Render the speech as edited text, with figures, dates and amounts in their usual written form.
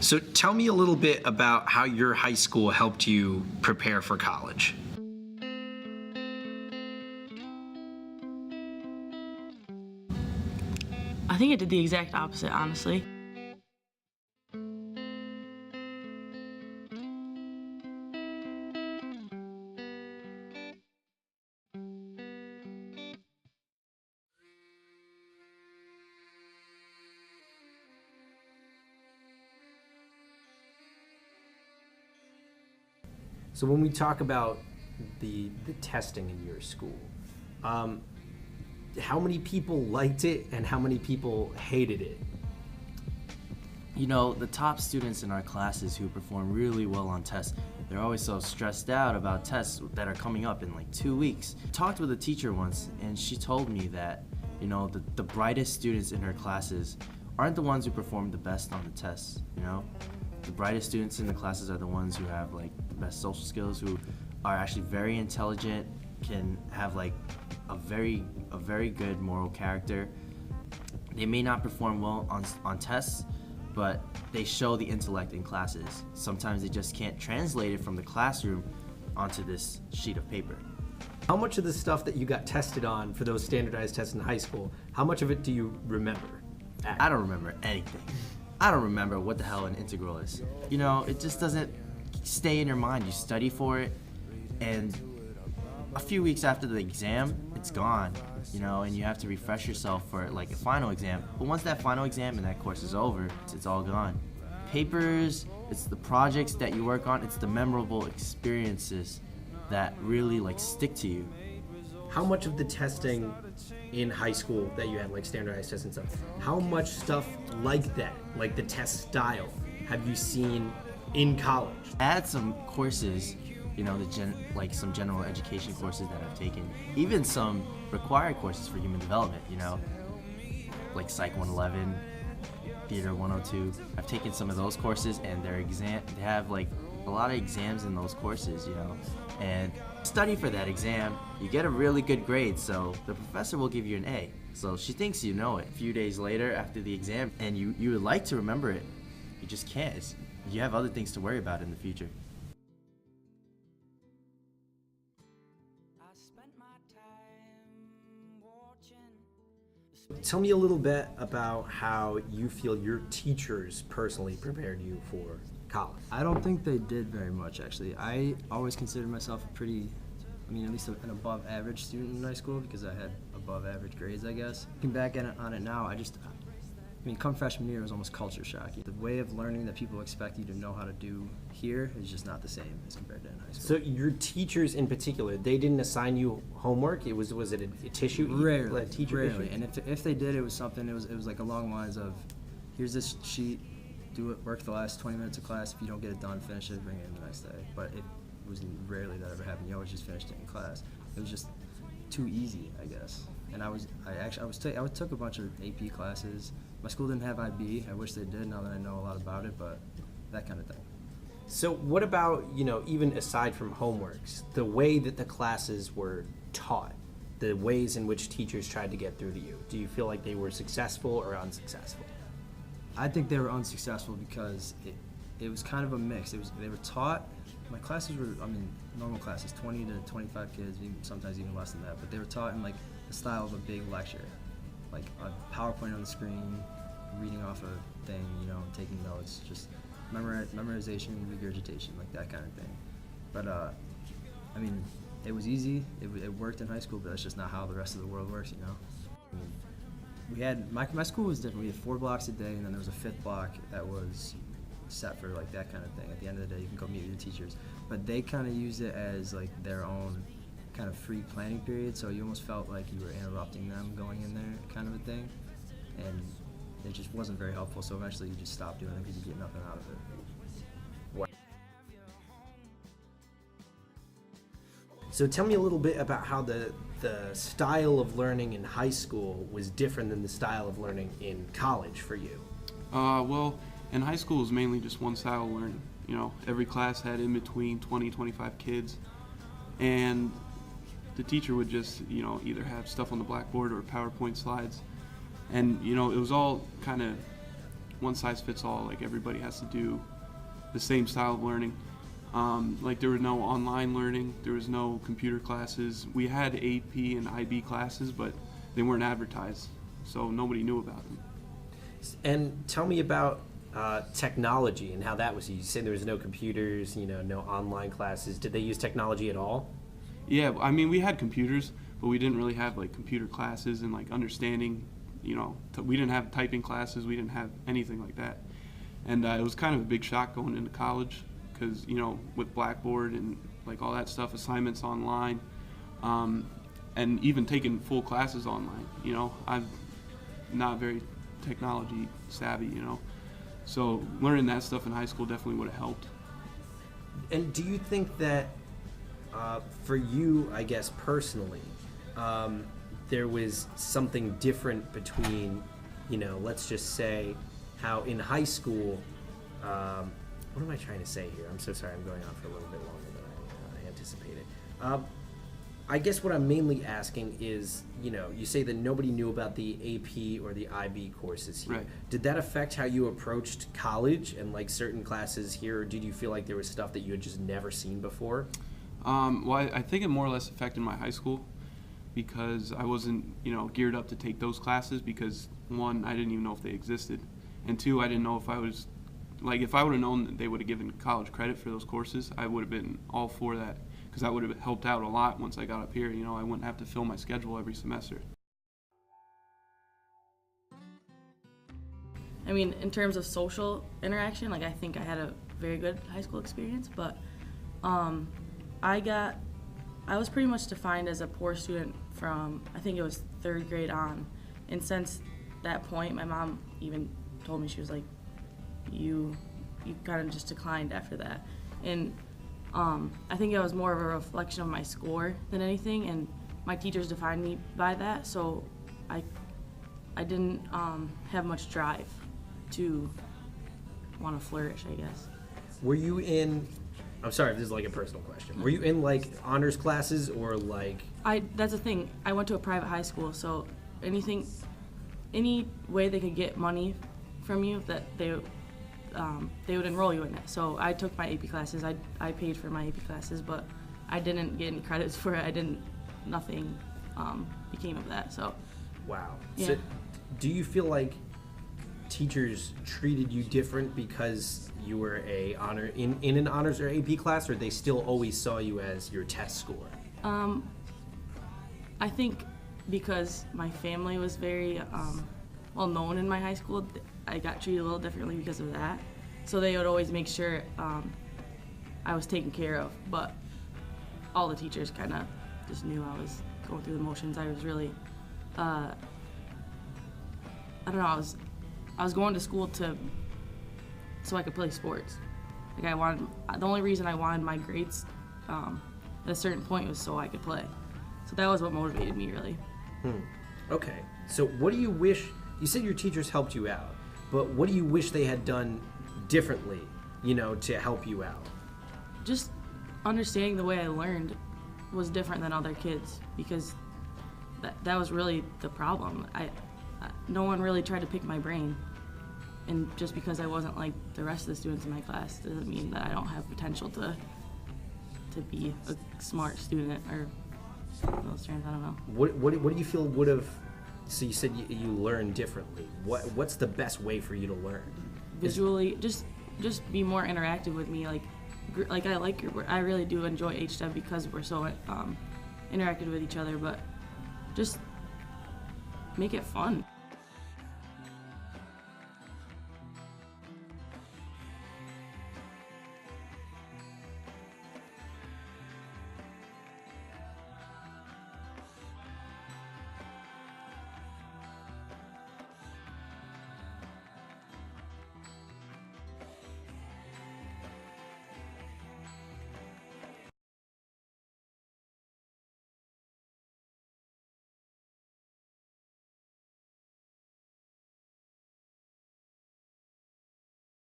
So tell me a little bit about how your high school helped you prepare for college. I think it did the exact opposite, honestly. So when we talk about the testing in your school, how many people liked it and how many people hated it? You know, the top students in our classes who perform really well on tests, they're always so stressed out about tests that are coming up in like 2 weeks. I talked with a teacher once and she told me that, you know, the brightest students in her classes aren't the ones who perform the best on the tests, you know? The brightest students in the classes are the ones who have like the best social skills, who are actually very intelligent, can have like a very good moral character. They may not perform well on tests, but they show the intellect in classes. Sometimes they just can't translate it from the classroom onto this sheet of paper. How much of the stuff that you got tested on for those standardized tests in high school, how much of it do you remember? I don't remember anything. I don't remember what the hell an integral is. You know, it just doesn't stay in your mind. You study for it, and a few weeks after the exam, it's gone, you know, and you have to refresh yourself for like a final exam. But once that final exam and that course is over, it's all gone. Papers, it's the projects that you work on, it's the memorable experiences that really like stick to you. How much of the testing in high school that you had, like standardized tests and stuff, how much stuff like that, like the test style, have you seen in college? Add some courses, you know, like some general education courses that I've taken, even some required courses for human development, you know, like Psych 111, Theater 102. I've taken some of those courses, and they have like a lot of exams in those courses, you know, and study for that exam, you get a really good grade, so the professor will give you an A. So she thinks you know it. A few days later after the exam, and you would like to remember it, you just can't. You have other things to worry about in the future. Tell me a little bit about how you feel your teachers personally prepared you for college. I don't think they did very much, actually. I always considered myself a pretty, at least an above average student in high school because I had above average grades, I guess. Looking back on it now, come freshman year, it was almost culture shock. The way of learning that people expect you to know how to do here is just not the same as compared to in high school. So your teachers in particular, they didn't assign you homework? Was it a tissue? Rarely, a teacher rarely. issue? And if they did, it was like along the lines of, here's this sheet, do it, work the last 20 minutes of class. If you don't get it done, finish it, bring it in the next day. But it was rarely that ever happened. You always just finished it in class. It was just too easy, I guess. And I took a bunch of AP classes. My school didn't have IB. I wish they did now that I know a lot about it, but that kind of thing. So what about, even aside from homeworks, the way that the classes were taught, the ways in which teachers tried to get through to you? Do you feel like they were successful or unsuccessful? I think they were unsuccessful because it was kind of a mix. They were taught, my classes were, normal classes, 20 to 25 kids, sometimes even less than that, but they were taught in like the style of a big lecture, like a PowerPoint on the screen, reading off a thing, taking notes, just memorization, regurgitation, like that kind of thing. But it was easy. It worked in high school, but that's just not how the rest of the world works, We had my school was different. We had 4 blocks a day, and then there was a 5th block that was set for like that kind of thing. At the end of the day, you can go meet with your teachers, but they kind of used it as like their own kind of free planning period. So you almost felt like you were interrupting them going in there, kind of a thing, and it just wasn't very helpful. So eventually, you just stopped doing it because you get nothing out of it. So tell me a little bit about how the style of learning in high school was different than the style of learning in college for you. Well, in high school it was mainly just one style of learning. Every class had in between 20, 25 kids, and the teacher would just, either have stuff on the blackboard or PowerPoint slides, and it was all kind of one size fits all. Like everybody has to do the same style of learning. Like there was no online learning, there was no computer classes. We had AP and IB classes, but they weren't advertised, so nobody knew about them. And tell me about technology and how that was used. You said there was no computers, no online classes. Did they use technology at all? Yeah, I mean, we had computers, but we didn't really have like computer classes and like understanding, we didn't have typing classes, we didn't have anything like that. And it was kind of a big shock going into college because, with Blackboard and like all that stuff, assignments online, and even taking full classes online, I'm not very technology savvy, So learning that stuff in high school definitely would have helped. And do you think that for you, I guess personally, there was something different between, let's just say how in high school, what am I trying to say here? I'm so sorry, I'm going on for a little bit longer than I anticipated. I guess what I'm mainly asking is, you say that nobody knew about the AP or the IB courses here. Right. Did that affect how you approached college and like certain classes here, or did you feel like there was stuff that you had just never seen before? Well, I think it more or less affected my high school because I wasn't, geared up to take those classes because, one, I didn't even know if they existed, and two, I didn't know if I was, if I would have known that they would have given college credit for those courses, I would have been all for that. Because that would have helped out a lot once I got up here. I wouldn't have to fill my schedule every semester. I mean, in terms of social interaction, I think I had a very good high school experience, but I was pretty much defined as a poor student from, I think it was 3rd grade on. And since that point, my mom even told me, she was like, you kind of just declined after that. And I think it was more of a reflection of my score than anything, and my teachers defined me by that, so I didn't have much drive to want to flourish, I guess. Were you in, I'm sorry if this is like a personal question, were you in like honors classes or like? That's the thing, I went to a private high school, so any way they could get money from you that they would enroll you in it. So I took my AP classes. I paid for my AP classes, but I didn't get any credits for it. Nothing became of that. So. Wow. Yeah. So do you feel like teachers treated you different because you were in an honors or AP class, or they still always saw you as your test score? I think because my family was very well known in my high school, I got treated a little differently because of that. So they would always make sure I was taken care of, but all the teachers kind of just knew I was going through the motions. I was really, I don't know, I was going to school so I could play sports. The only reason I wanted my grades at a certain point was so I could play. So that was what motivated me, really. Okay, so what do you wish, you said your teachers helped you out, but what do you wish they had done differently, to help you out? Just understanding the way I learned was different than other kids, because that was really the problem. No one really tried to pick my brain, and just because I wasn't like the rest of the students in my class doesn't mean that I don't have potential to be a smart student, or those terms, I don't know. What do you feel would have, so you said you learn differently. What's the best way for you to learn? Visually, just be more interactive with me. I really do enjoy HDEV because we're so interactive with each other, but just make it fun.